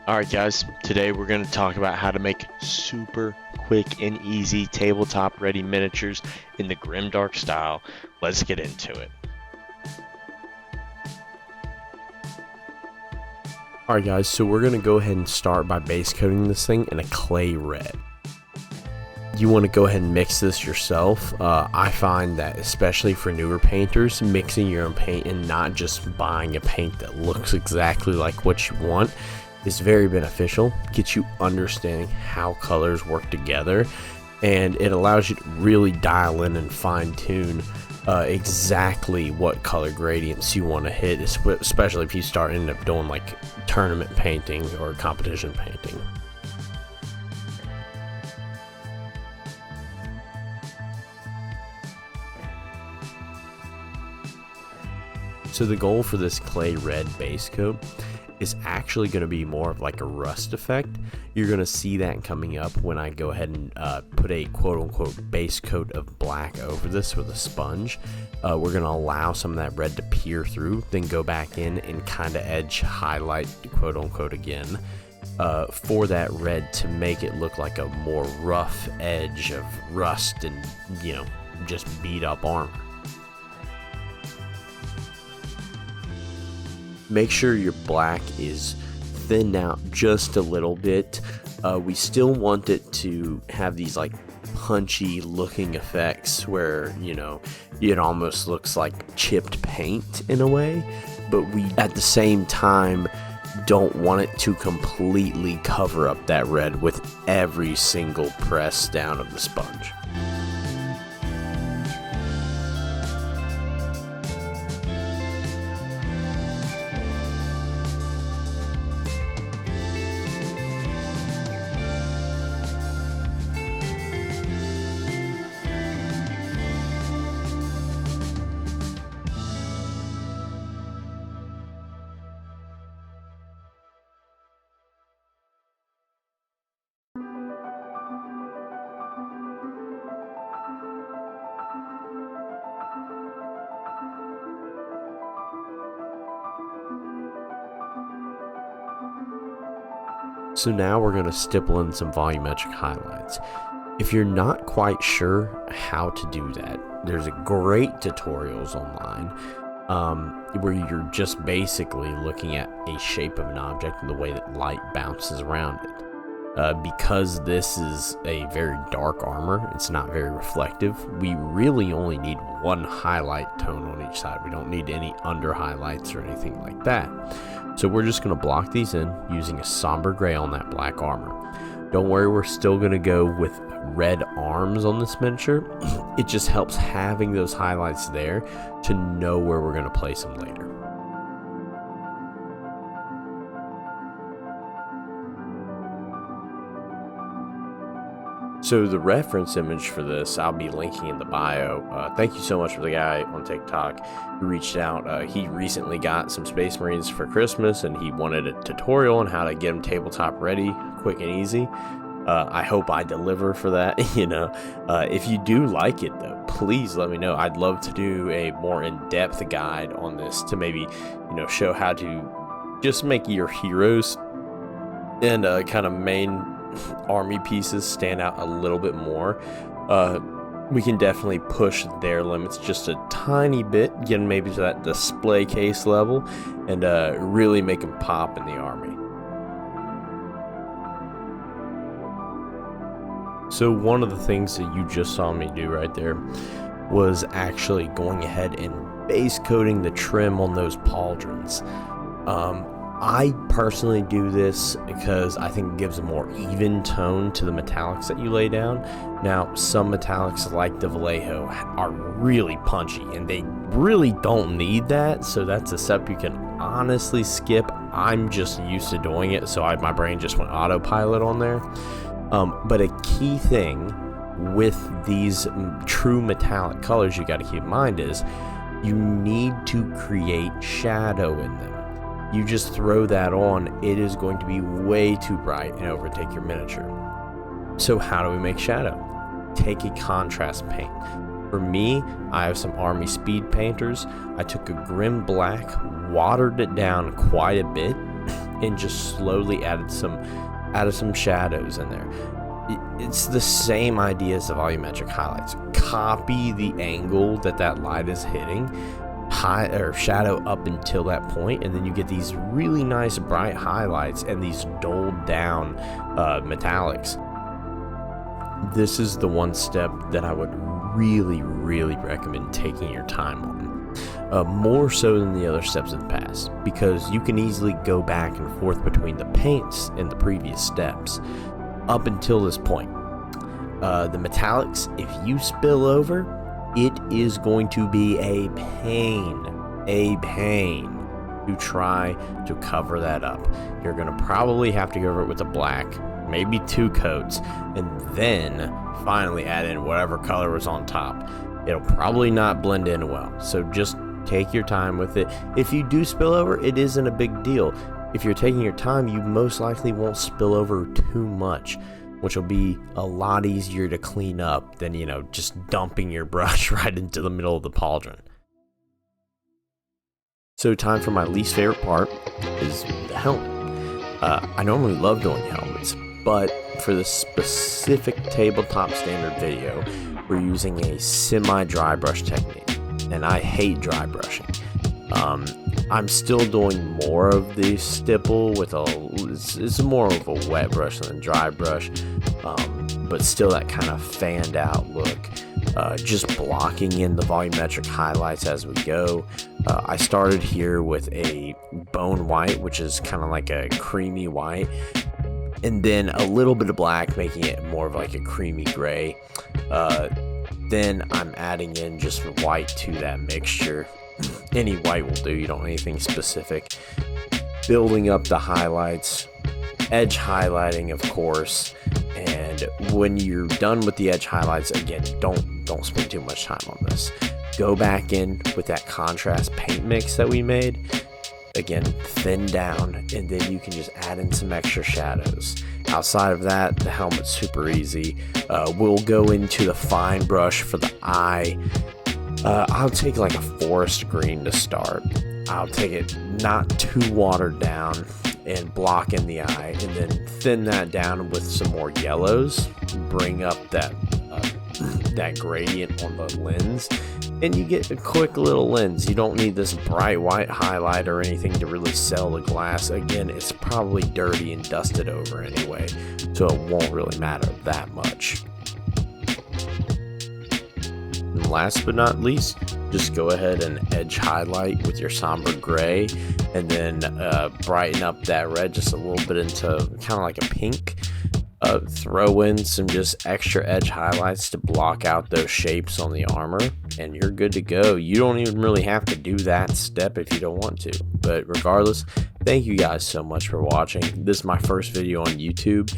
Alright guys, today we're going to talk about how to make super quick and easy tabletop ready miniatures in the Grimdark style. Let's get into it. Alright guys, so we're going to go ahead and start by base coating this thing in a clay red. You want to go ahead and mix this yourself. I find that especially for newer painters, mixing your own paint and not just buying a paint that looks exactly like what you want is very beneficial. Gets you understanding how colors work together, and it allows you to really dial in and fine-tune exactly what color gradients you want to hit, especially if you start ending up doing like tournament painting or competition painting. So the goal for this clay red base coat is actually going to be more of like a rust effect. You're going to see that coming up when I go ahead and put a quote-unquote base coat of black over this with a sponge. We're going to allow some of that red to peer through, then go back in and kind of edge highlight quote-unquote again for that red to make it look like a more rough edge of rust and, you know, just beat up armor. Make sure your black is thinned out just a little bit. We still want it to have these like punchy looking effects where, you know, it almost looks like chipped paint in a way, but we at the same time don't want it to completely cover up that red with every single press down of the sponge. So now we're going to stipple in some volumetric highlights. If you're not quite sure how to do that, there's great tutorials online where you're just basically looking at a shape of an object and the way that light bounces around it. Because this is a very dark armor, it's not very reflective, we really only need one highlight tone on each side. We don't need any under highlights or anything like that. So we're just going to block these in using a somber gray on that black armor. Don't worry, we're still going to go with red arms on this miniature. It just helps having those highlights there to know where we're going to place them later. So the reference image for this, I'll be linking in the bio. Thank you so much for the guy on TikTok who reached out. He recently got some Space Marines for Christmas, and he wanted a tutorial on how to get them tabletop ready, quick and easy. I hope I deliver for that. You know, if you do like it though, please let me know. I'd love to do a more in-depth guide on this to maybe, you know, show how to just make your heroes and kind of main army pieces stand out a little bit more. We can definitely push their limits just a tiny bit, get them maybe to that display case level, and really make them pop in the army. So one of the things that you just saw me do right there was actually going ahead and base coating the trim on those pauldrons. I personally do this because I think it gives a more even tone to the metallics that you lay down. Now, some metallics like the Vallejo are really punchy and they really don't need that, so that's a step you can honestly skip. I'm just used to doing it, so my brain just went autopilot on there. But a key thing with these true metallic colors you got to keep in mind is you need to create shadow in them. You just throw that on, it is going to be way too bright and overtake your miniature. So how do we make shadow? Take a contrast paint. For me, I have some Army Speed painters. I took a Grim Black, watered it down quite a bit, and just slowly added some shadows in there. It's the same idea as the volumetric highlights. Copy the angle that light is hitting, high or shadow up until that point, and then you get these really nice bright highlights and these dulled down metallics. This is the one step that I would really recommend taking your time on, more so than the other steps in the past, because you can easily go back and forth between the paints in the previous steps up until this point. The metallics, if you spill over, it is going to be a pain to try to cover that up. You're going to probably have to go over it with a black, maybe 2 coats, and then finally add in whatever color was on top. It'll probably not blend in well, so just take your time with it. If you do spill over, it isn't a big deal. If you're taking your time, you most likely won't spill over too much, which will be a lot easier to clean up than, just dumping your brush right into the middle of the pauldron. So time for my least favorite part is the helmet. I normally love doing helmets, but for the specific tabletop standard video, we're using a semi-dry brush technique, and I hate dry brushing. I'm still doing more of the stipple with it's more of a wet brush than a dry brush, but still that kind of fanned out look, just blocking in the volumetric highlights as we go. I started here with a bone white, which is kind of like a creamy white, and then a little bit of black, making it more of like a creamy gray. Then I'm adding in just white to that mixture. Any white will do, you don't want anything specific. Building up the highlights, edge highlighting, of course. And when you're done with the edge highlights, again, don't spend too much time on this. Go back in with that contrast paint mix that we made. Again, thin down, and then you can just add in some extra shadows. Outside of that, the helmet's super easy. We'll go into the fine brush for the eye. I'll take like a forest green to start. I'll take it not too watered down and block in the eye, and then thin that down with some more yellows. Bring up that gradient on the lens, and you get a quick little lens. You don't need this bright white highlight or anything to really sell the glass. Again, it's probably dirty and dusted over anyway, so it won't really matter that much. And last but not least, just go ahead and edge highlight with your somber gray, and then brighten up that red just a little bit into kind of like a pink. Throw in some just extra edge highlights to block out those shapes on the armor, and you're good to go. You don't even really have to do that step if you don't want to. But regardless, thank you guys so much for watching. This is my first video on YouTube,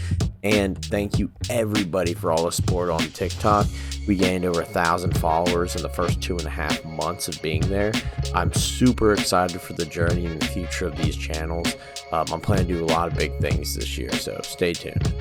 and thank you everybody for all the support on TikTok. We gained over 1,000 followers in the first 2.5 months of being there. I'm super excited for the journey and the future of these channels. I'm planning to do a lot of big things this year, so stay tuned.